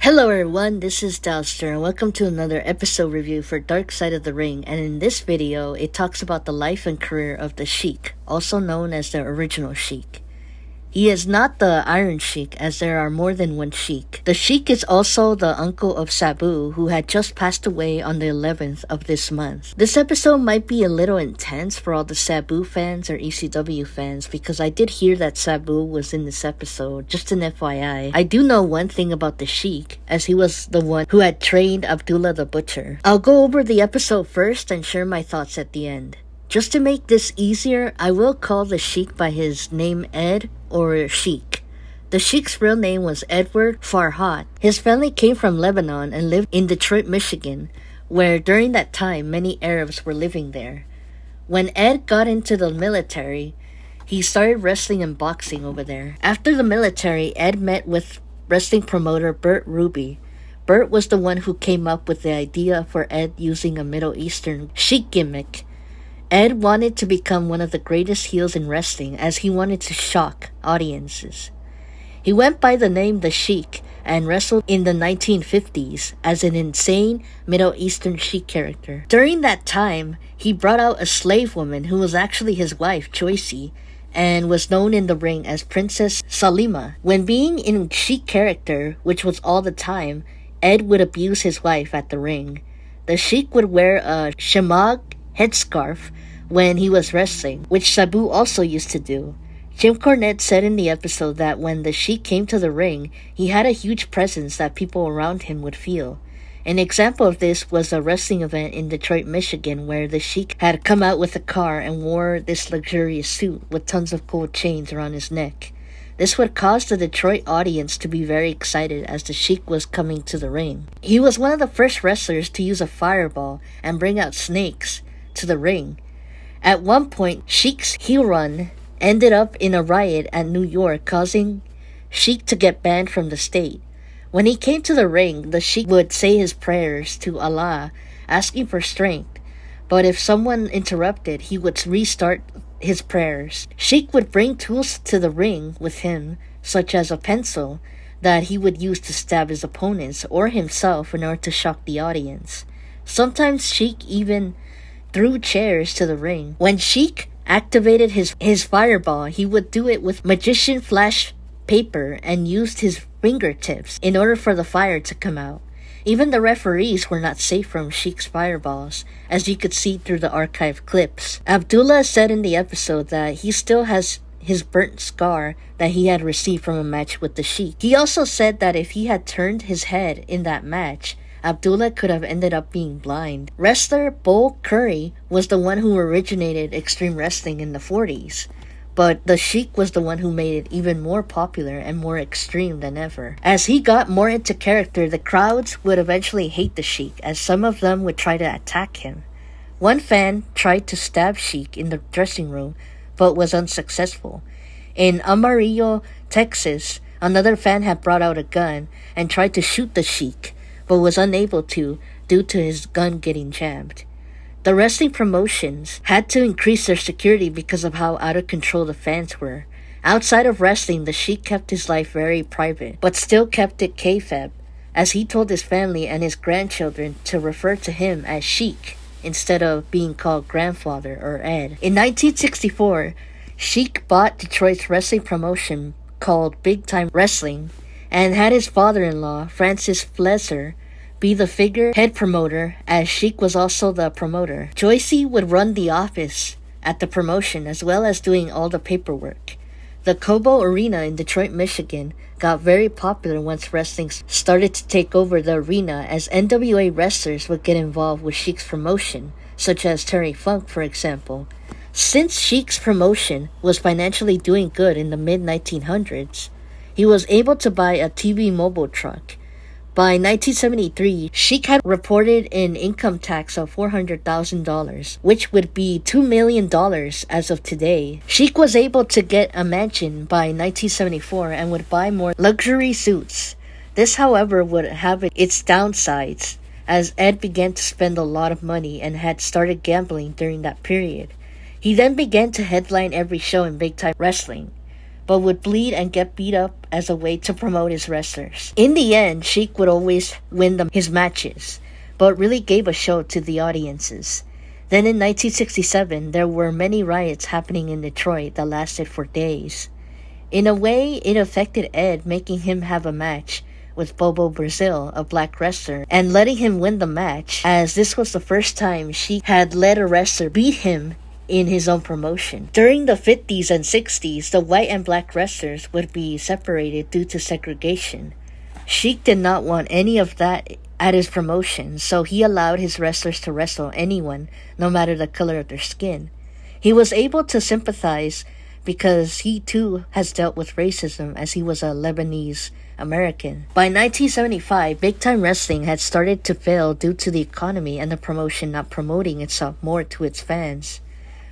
Hello everyone, this is Dalster and welcome to another episode review for Dark Side of the Ring, and in this video it talks about the life and career of the Sheik, also known as the original Sheik. He is not the Iron Sheik, as there are more than one Sheik. The Sheik is also the uncle of Sabu, who had just passed away on the 11th of this month. This episode might be a little intense for all the Sabu fans or ECW fans, because I did hear that Sabu was in this episode, just an FYI. I do know one thing about the Sheik, as he was the one who had trained Abdullah the Butcher. I'll go over the episode first and share my thoughts at the end. Just to make this easier, I will call the Sheik by his name Ed or Sheik. The Sheik's real name was Edward Farhat. His family came from Lebanon and lived in Detroit, Michigan, where during that time many Arabs were living there. When Ed got into the military, he started wrestling and boxing over there. After the military, Ed met with wrestling promoter Bert Ruby. Bert was the one who came up with the idea for Ed using a Middle Eastern Sheik gimmick. Ed wanted to become one of the greatest heels in wrestling, as he wanted to shock audiences. He went by the name The Sheik and wrestled in the 1950s as an insane Middle Eastern Sheik character. During that time, he brought out a slave woman who was actually his wife, Joycey, and was known in the ring as Princess Salima. When being in Sheik character, which was all the time, Ed would abuse his wife at the ring. The Sheik would wear a shamag headscarf when he was wrestling, which Sabu also used to do. Jim Cornette said in the episode that when the Sheik came to the ring, he had a huge presence that people around him would feel. An example of this was a wrestling event in Detroit, Michigan, where the Sheik had come out with a car and wore this luxurious suit with tons of gold chains around his neck. This would cause the Detroit audience to be very excited as the Sheik was coming to the ring. He was one of the first wrestlers to use a fireball and bring out snakes to the ring. At one point, Sheik's heel run ended up in a riot at New York, causing Sheik to get banned from the state. When he came to the ring, the Sheik would say his prayers to Allah, asking for strength, but if someone interrupted, he would restart his prayers. Sheik would bring tools to the ring with him, such as a pencil that he would use to stab his opponents or himself in order to shock the audience. Sometimes Sheik even threw chairs to the ring. When Sheik activated his fireball, he would do it with magician flash paper and used his fingertips in order for the fire to come out. Even the referees were not safe from Sheik's fireballs, as you could see through the archive clips. Abdullah said in the episode that he still has his burnt scar that he had received from a match with the Sheik. He also said that if he had turned his head in that match, Abdullah could have ended up being blind. Wrestler Bull Curry was the one who originated extreme wrestling in the 40s, but the Sheik was the one who made it even more popular and more extreme than ever. As he got more into character, the crowds would eventually hate the Sheik, as some of them would try to attack him. One fan tried to stab Sheik in the dressing room, but was unsuccessful. In Amarillo, Texas, another fan had brought out a gun and tried to shoot the Sheik, but was unable to due to his gun getting jammed. The wrestling promotions had to increase their security because of how out of control the fans were. Outside of wrestling, the Sheik kept his life very private, but still kept it kayfabe, as he told his family and his grandchildren to refer to him as Sheik instead of being called grandfather or Ed. In 1964, Sheik bought Detroit's wrestling promotion called Big Time Wrestling and had his father-in-law, Francis Fleser, be the figure head promoter, as Sheik was also the promoter. Joycey would run the office at the promotion as well as doing all the paperwork. The Cobo Arena in Detroit, Michigan got very popular once wrestling started to take over the arena, as NWA wrestlers would get involved with Sheik's promotion, such as Terry Funk, for example. Since Sheik's promotion was financially doing good in the mid-1900s, he was able to buy a TV mobile truck. By 1973, Sheik had reported an income tax of $400,000, which would be $2 million as of today. Sheik was able to get a mansion by 1974 and would buy more luxury suits. This, however, would have its downsides, as Ed began to spend a lot of money and had started gambling during that period. He then began to headline every show in Big Time Wrestling. but would bleed and get beat up as a way to promote his wrestlers. In the end, Sheik would always win his matches, but really gave a show to the audiences. Then in 1967, there were many riots happening in Detroit that lasted for days. In a way, it affected Ed, making him have a match with Bobo Brazil, a black wrestler, and letting him win the match, as this was the first time Sheik had let a wrestler beat him in his own promotion. During the 50s and 60s, the white and black wrestlers would be separated due to segregation. Sheik did not want any of that at his promotion, so he allowed his wrestlers to wrestle anyone, no matter the color of their skin. He was able to sympathize because he too has dealt with racism, as he was a Lebanese American. By 1975, Big Time Wrestling had started to fail due to the economy and the promotion not promoting itself more to its fans.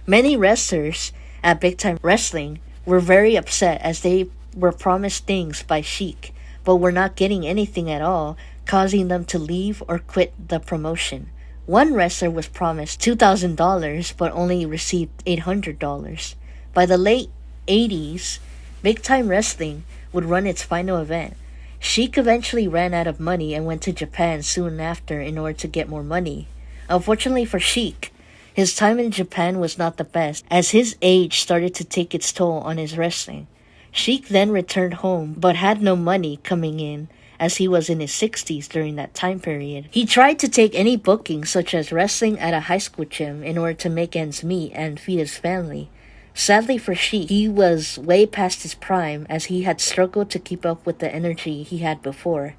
Many wrestlers at Big Time Wrestling were very upset, as they were promised things by Sheik, but were not getting anything at all, causing them to leave or quit the promotion. One wrestler was promised $2,000 but only received $800. By the late 80s, Big Time Wrestling would run its final event. Sheik eventually ran out of money and went to Japan soon after in order to get more money. Unfortunately for Sheik, his time in Japan was not the best, as his age started to take its toll on his wrestling. Sheik then returned home but had no money coming in, as he was in his 60s during that time period. He tried to take any booking, such as wrestling at a high school gym, in order to make ends meet and feed his family. Sadly for Sheik, he was way past his prime, as he had struggled to keep up with the energy he had before.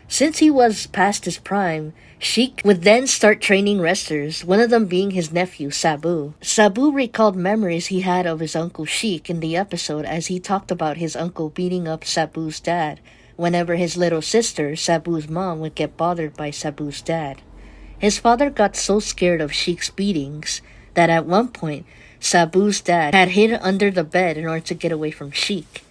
Since he was past his prime, Sheik would then start training wrestlers, one of them being his nephew, Sabu. Sabu recalled memories he had of his uncle Sheik in the episode, as he talked about his uncle beating up Sabu's dad whenever his little sister, Sabu's mom, would get bothered by Sabu's dad. His father got so scared of Sheik's beatings that at one point, Sabu's dad had hid under the bed in order to get away from Sheik.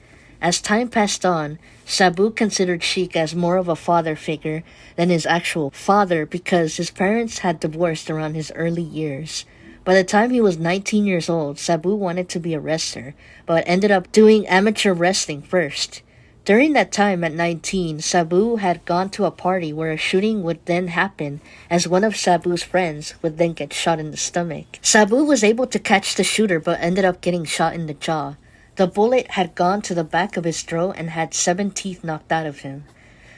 As time passed on, Sabu considered Sheik as more of a father figure than his actual father, because his parents had divorced around his early years. By the time he was 19 years old, Sabu wanted to be a wrestler, but ended up doing amateur wrestling first. During that time at 19, Sabu had gone to a party where a shooting would then happen, as one of Sabu's friends would then get shot in the stomach. Sabu was able to catch the shooter but ended up getting shot in the jaw. The bullet had gone to the back of his throat and had 7 teeth knocked out of him.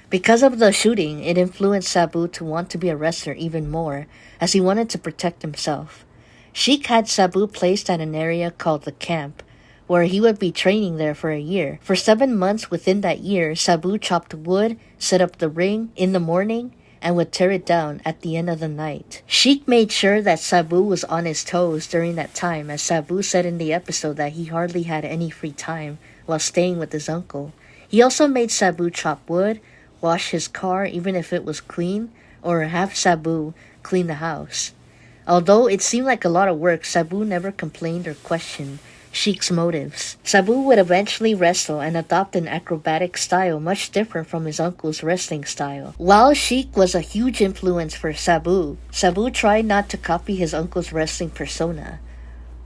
Because of the shooting, it influenced Sabu to want to be a wrestler even more, as he wanted to protect himself. Sheik had Sabu placed at an area called the camp, where he would be training there for a year. For 7 months within that year, Sabu chopped wood, set up the ring in the morning, and would tear it down at the end of the night. Sheik made sure that Sabu was on his toes during that time, as Sabu said in the episode that he hardly had any free time while staying with his uncle. He also made Sabu chop wood, wash his car even if it was clean, or have Sabu clean the house. Although it seemed like a lot of work, Sabu never complained or questioned Sheik's motives. Sabu would eventually wrestle and adopt an acrobatic style much different from his uncle's wrestling style. While Sheik was a huge influence for Sabu, Sabu tried not to copy his uncle's wrestling persona.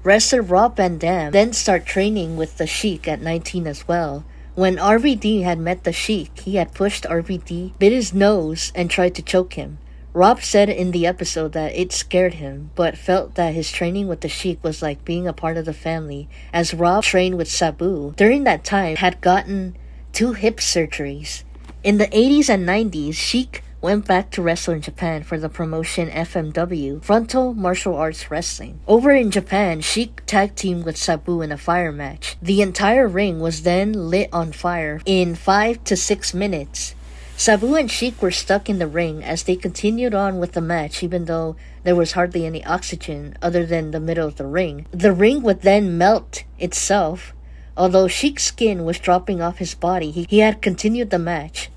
Wrestler Rob Van Dam then started training with the Sheik at 19 as well. When RVD had met the Sheik, he had pushed RVD, bit his nose, and tried to choke him. Rob said in the episode that it scared him, but felt that his training with the Sheik was like being a part of the family, as Rob trained with Sabu. During that time, had gotten 2 hip surgeries. In the 80s and 90s, Sheik went back to wrestle in Japan for the promotion FMW, Frontal Martial Arts Wrestling. Over in Japan, Sheik tag teamed with Sabu in a fire match. The entire ring was then lit on fire in 5 to 6 minutes. Sabu and Sheik were stuck in the ring as they continued on with the match, even though there was hardly any oxygen other than the middle of the ring. The ring would then melt itself. Although Sheik's skin was dropping off his body, he had continued the match.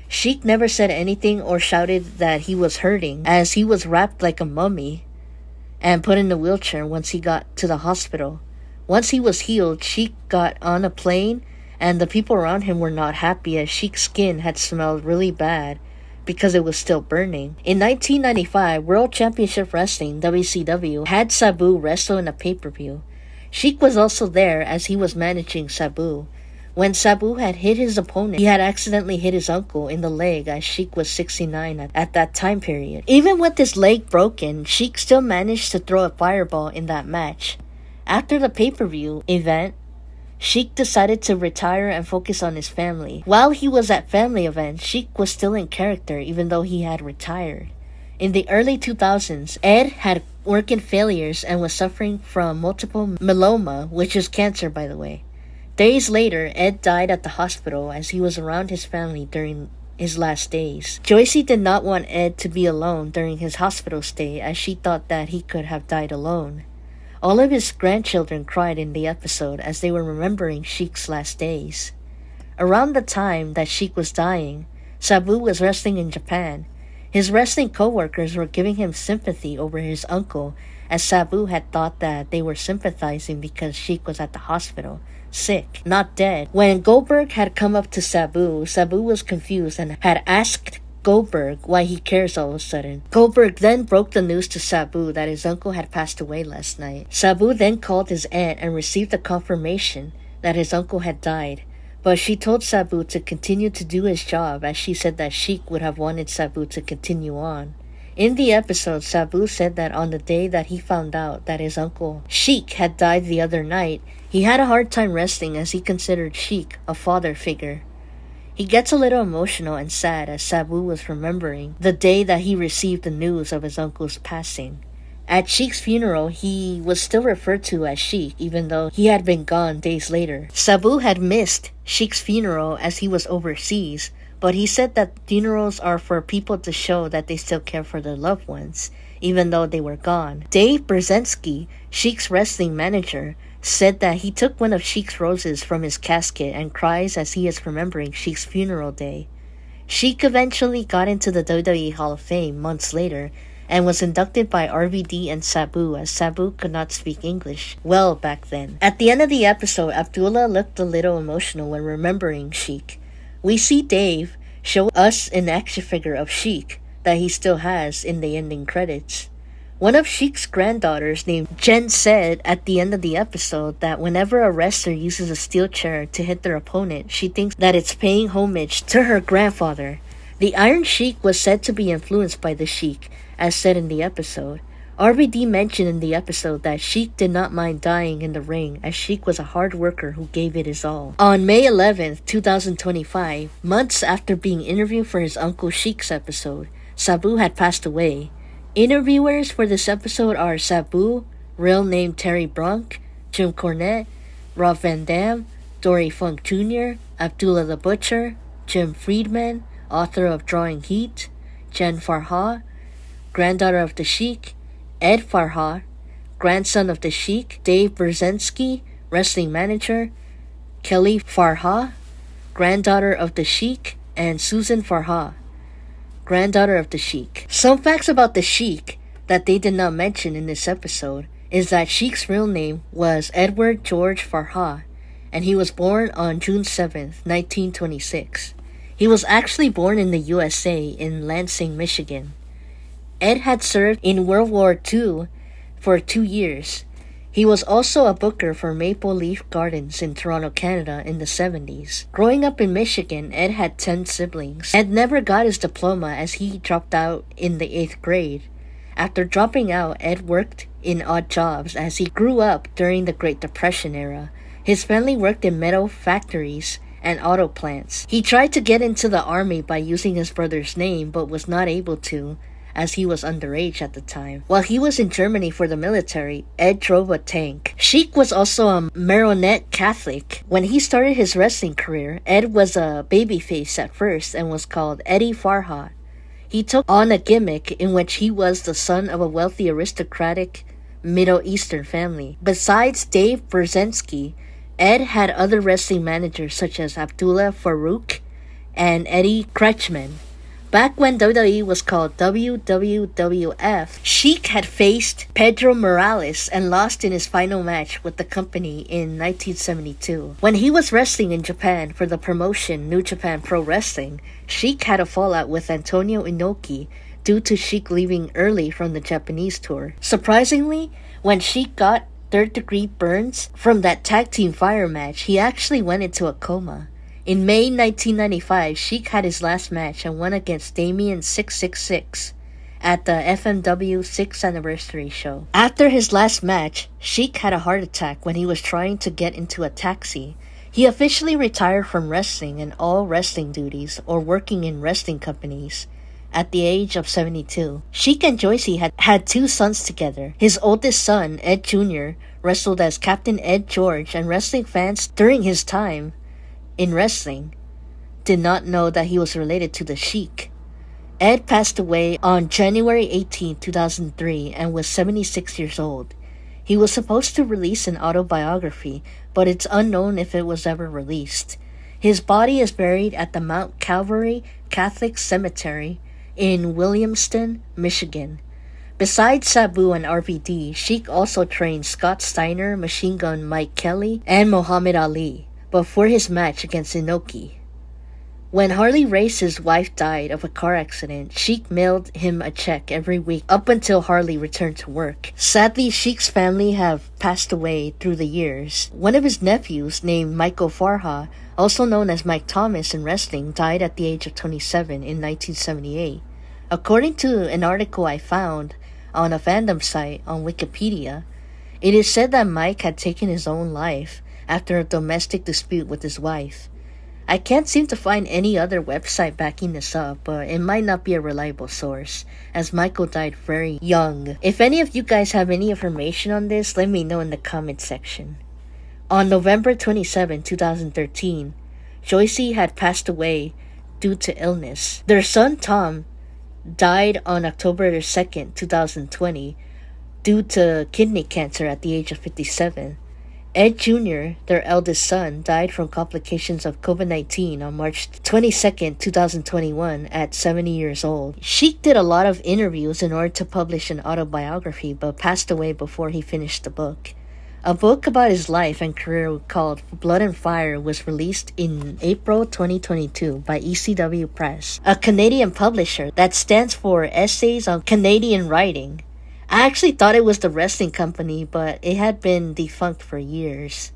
Sheik never said anything or shouted that he was hurting, as he was wrapped like a mummy and put in a wheelchair once he got to the hospital. Once he was healed, Sheik got on a plane, and the people around him were not happy, as Sheik's skin had smelled really bad because it was still burning. In 1995, World Championship Wrestling WCW had Sabu wrestle in a pay-per-view. Sheik was also there, as he was managing Sabu. When Sabu had hit his opponent, he had accidentally hit his uncle in the leg, as Sheik was 69 at that time period. Even with his leg broken, Sheik still managed to throw a fireball in that match. After the pay-per-view event, Sheik decided to retire and focus on his family. While he was at family events, Sheik was still in character even though he had retired. In the early 2000s, Ed had organ failures and was suffering from multiple myeloma, which is cancer, by the way. Days later, Ed died at the hospital as he was around his family during his last days. Joycey did not want Ed to be alone during his hospital stay, as she thought that he could have died alone. All of his grandchildren cried in the episode as they were remembering Sheik's last days. Around the time that Sheik was dying, Sabu was wrestling in Japan. His wrestling co-workers were giving him sympathy over his uncle, as Sabu had thought that they were sympathizing because Sheik was at the hospital, sick, not dead. When Goldberg had come up to Sabu, Sabu was confused and had asked Goldberg why he cares all of a sudden. Goldberg then broke the news to Sabu that his uncle had passed away last night. Sabu then called his aunt and received a confirmation that his uncle had died, but she told Sabu to continue to do his job, as she said that Sheik would have wanted Sabu to continue on. In the episode, Sabu said that on the day that he found out that his uncle Sheik had died the other night, he had a hard time resting as he considered Sheik a father figure. He gets a little emotional and sad as Sabu was remembering the day that he received the news of his uncle's passing. At Sheik's funeral, he was still referred to as Sheik, even though he had been gone days later. Sabu had missed Sheik's funeral as he was overseas, but he said that funerals are for people to show that they still care for their loved ones, even though they were gone. Dave Brzezinski, Sheik's wrestling manager, said that he took one of Sheik's roses from his casket and cries as he is remembering Sheik's funeral day. Sheik eventually got into the WWE Hall of Fame months later and was inducted by RVD and Sabu, as Sabu could not speak English well back then. At the end of the episode, Abdullah looked a little emotional when remembering Sheik. We see Dave show us an action figure of Sheik that he still has in the ending credits. One of Sheik's granddaughters named Jen said at the end of the episode that whenever a wrestler uses a steel chair to hit their opponent, she thinks that it's paying homage to her grandfather. The Iron Sheik was said to be influenced by the Sheik, as said in the episode. RVD mentioned in the episode that Sheik did not mind dying in the ring, as Sheik was a hard worker who gave it his all. On May 11th, 2025, months after being interviewed for his Uncle Sheik's episode, Sabu had passed away. Interviewers for this episode are Sabu, real name Terry Brunk, Jim Cornette, Rob Van Dam, Dory Funk Jr., Abdullah the Butcher, Jim Friedman, author of Drawing Heat, Jen Farha, granddaughter of the Sheik, Ed Farha, grandson of the Sheik, Dave Brzezinski, wrestling manager, Kelly Farha, granddaughter of the Sheik, and Susan Farha, granddaughter of the Sheik. Some facts about the Sheik that they did not mention in this episode is that Sheik's real name was Edward George Farha, and he was born on June 7th, 1926. He was actually born in the USA in Lansing, Michigan. Ed had served in World War II for 2 years. He was also a booker for Maple Leaf Gardens in Toronto, Canada in the 70s. Growing up in Michigan, Ed had 10 siblings. Ed never got his diploma as he dropped out in the 8th grade. After dropping out, Ed worked in odd jobs as he grew up during the Great Depression era. His family worked in metal factories and auto plants. He tried to get into the army by using his brother's name but was not able to, as he was underage at the time. While he was in Germany for the military, Ed drove a tank. Sheik was also a Maronite Catholic. When he started his wrestling career, Ed was a babyface at first and was called Eddie Farha. He took on a gimmick in which he was the son of a wealthy aristocratic Middle Eastern family. Besides Dave Brzezinski, Ed had other wrestling managers such as Abdullah Farouk and Eddie Kretschmann. Back when WWE was called WWWF, Sheik had faced Pedro Morales and lost in his final match with the company in 1972. When he was wrestling in Japan for the promotion New Japan Pro Wrestling, Sheik had a fallout with Antonio Inoki due to Sheik leaving early from the Japanese tour. Surprisingly, when Sheik got third-degree burns from that tag team fire match, he actually went into a coma. In May 1995, Sheik had his last match and won against Damien 666 at the FMW 6th anniversary show. After his last match, Sheik had a heart attack when he was trying to get into a taxi. He officially retired from wrestling and all wrestling duties or working in wrestling companies at the age of 72. Sheik and Joycey had two sons together. His oldest son, Ed Jr., wrestled as Captain Ed George, and wrestling fans during his time in wrestling did not know that he was related to the Sheik. Ed passed away on January 18, 2003 and was 76 years old. He was supposed to release an autobiography, but it's unknown if it was ever released. His body is buried at the Mount Calvary Catholic Cemetery in Williamston, Michigan. Besides Sabu and RVD, Sheik also trained Scott Steiner, Machine Gun Mike Kelly, and Muhammad Ali before his match against Inoki. When Harley Race's wife died of a car accident, Sheik mailed him a check every week up until Harley returned to work. Sadly, Sheik's family have passed away through the years. One of his nephews, named Michael Farha, also known as Mike Thomas in wrestling, died at the age of 27 in 1978. According to an article I found on a fandom site on Wikipedia, it is said that Mike had taken his own life after a domestic dispute with his wife. I can't seem to find any other website backing this up, but it might not be a reliable source, as Michael died very young. If any of you guys have any information on this, let me know in the comment section. On November 27, 2013, Joycey had passed away due to illness. Their son Tom died on October 2nd, 2020 due to kidney cancer at the age of 57. Ed Jr., their eldest son, died from complications of COVID-19 on March 22nd, 2021 at 70 years old. Sheik did a lot of interviews in order to publish an autobiography, but passed away before he finished the book. A book about his life and career called Blood and Fire was released in April 2022 by ECW Press, a Canadian publisher that stands for Essays on Canadian Writing. I actually thought it was the wrestling company, but it had been defunct for years.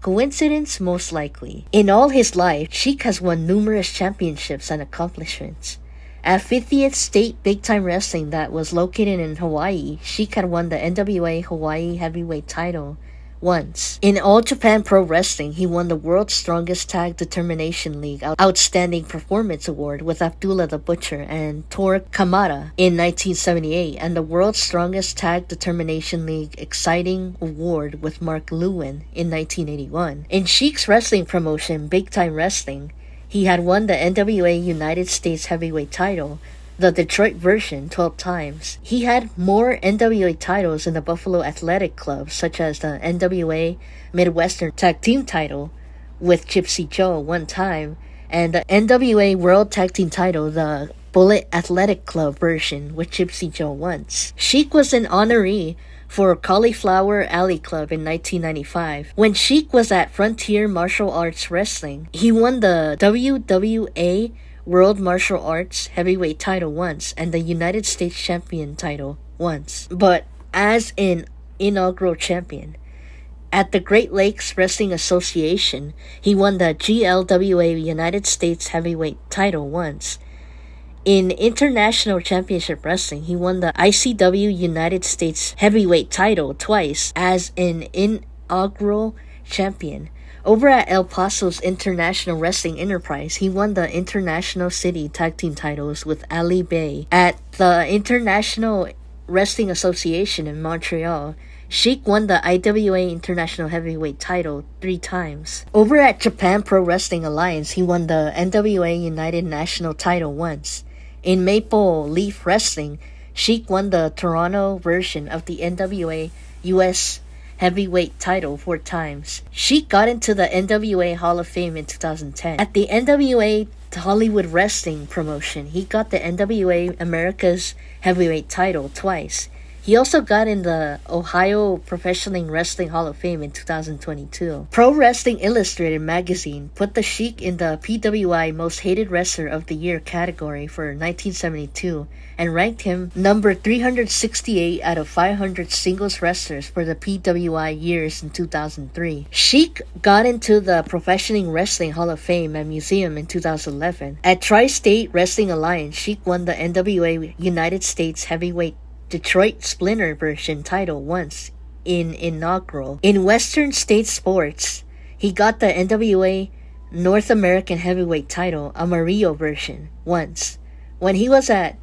Coincidence? Most likely. In all his life, Sheik has won numerous championships and accomplishments. At 50th State Big Time Wrestling that was located in Hawaii, Sheik had won the NWA Hawaii Heavyweight title once. In All Japan Pro Wrestling, he won the World's Strongest Tag Determination League Outstanding Performance Award with Abdullah the Butcher and Tor Kamada in 1978, and the World's Strongest Tag Determination League Exciting Award with Mark Lewin in 1981. In Sheik's wrestling promotion, Big Time Wrestling, he had won the NWA United States Heavyweight title, the Detroit version, 12 times. He had more NWA titles in the Buffalo Athletic Club, such as the NWA Midwestern Tag Team title with Gypsy Joe 1 time, and the NWA World Tag Team title, the Bullet Athletic Club version with Gypsy Joe once. Sheik was an honoree for Cauliflower Alley Club in 1995. When Sheik was at Frontier Martial Arts Wrestling, he won the WWA World Martial Arts Heavyweight title once and the United States Champion title once, but as an inaugural champion. At the Great Lakes Wrestling Association, he won the GLWA United States Heavyweight title once. In International Championship Wrestling, he won the ICW United States Heavyweight title twice as an inaugural champion. Over at El Paso's International Wrestling Enterprise, he won the International City Tag Team titles with Ali Bey. At the International Wrestling Association in Montreal, Sheik won the IWA International Heavyweight title 3 times. Over at Japan Pro Wrestling Alliance, he won the NWA United National title once. In Maple Leaf Wrestling, Sheik won the Toronto version of the NWA US Heavyweight title 4 times. Sheik got into the NWA Hall of Fame in 2010. At the NWA Hollywood Wrestling promotion, he got the NWA America's Heavyweight title twice. He also got in the Ohio Professional Wrestling Hall of Fame in 2022. Pro Wrestling Illustrated magazine put the Sheik in the PWI Most Hated Wrestler of the Year category for 1972 and ranked him number 368 out of 500 singles wrestlers for the PWI years in 2003. Sheik got into the Professional Wrestling Hall of Fame and Museum in 2011. At Tri-State Wrestling Alliance, Sheik won the NWA United States Heavyweight Detroit Splinter version title once in inaugural. In Western States Sports, he got the NWA North American Heavyweight title, Amarillo version, once. When he was at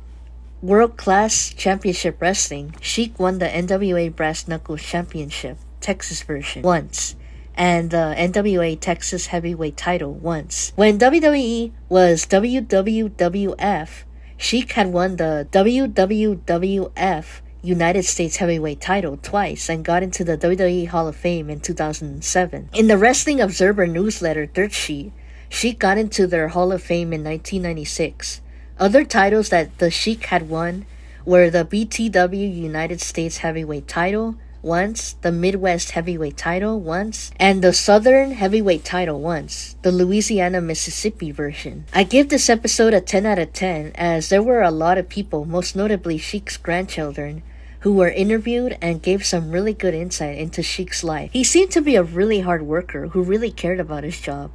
World Class Championship Wrestling, Sheik won the NWA Brass Knuckles Championship, Texas version, once, and the NWA Texas Heavyweight title once. When WWE was WWWF, Sheik had won the WWWF United States Heavyweight title twice and got into the WWE Hall of Fame in 2007. In the Wrestling Observer newsletter Dirt Sheet, Sheik got into their Hall of Fame in 1996. Other titles that the Sheik had won were the BTW United States Heavyweight title once, the Midwest Heavyweight title once, and the Southern Heavyweight title once, the Louisiana Mississippi version. I give this episode a 10 out of 10 as there were a lot of people, most notably Sheik's grandchildren, who were interviewed and gave some really good insight into Sheik's life. He seemed to be a really hard worker who really cared about his job.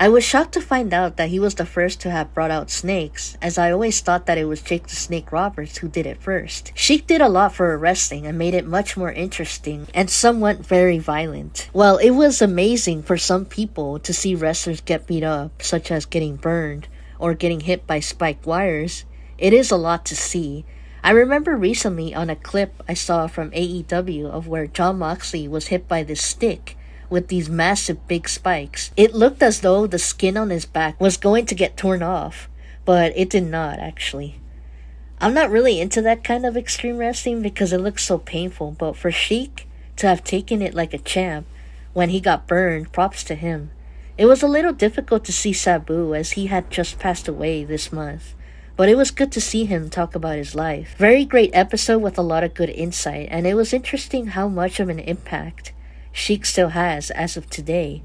I was shocked to find out that he was the first to have brought out snakes, as I always thought that it was Jake the Snake Roberts who did it first. Sheik did a lot for wrestling and made it much more interesting and somewhat very violent. While it was amazing for some people to see wrestlers get beat up, such as getting burned or getting hit by spiked wires, it is a lot to see. I remember recently on a clip I saw from AEW of where Jon Moxley was hit by this stick with these massive big spikes. It looked as though the skin on his back was going to get torn off, but it did not actually. I'm not really into that kind of extreme wrestling because it looks so painful, but for Sheik to have taken it like a champ when he got burned, props to him. It was a little difficult to see Sabu as he had just passed away this month, but it was good to see him talk about his life. Very great episode with a lot of good insight, and it was interesting how much of an impact Sheik still has as of today.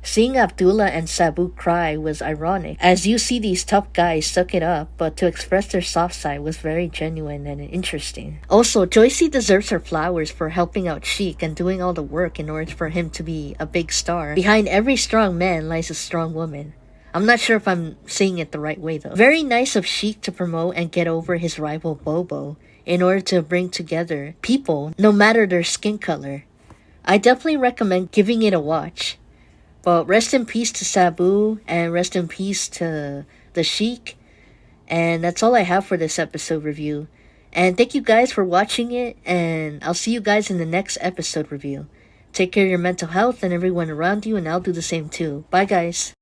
Seeing Abdullah and Sabu cry was ironic, as you see these tough guys suck it up, but to express their soft side was very genuine and interesting. Also, Joycey deserves her flowers for helping out Sheik and doing all the work in order for him to be a big star. Behind every strong man lies a strong woman. I'm not sure if I'm saying it the right way though. Very nice of Sheik to promote and get over his rival Bobo in order to bring together people no matter their skin color. I definitely recommend giving it a watch. But rest in peace to Sabu, and rest in peace to the Sheik. And that's all I have for this episode review. And thank you guys for watching it, and I'll see you guys in the next episode review. Take care of your mental health and everyone around you, and I'll do the same too. Bye guys.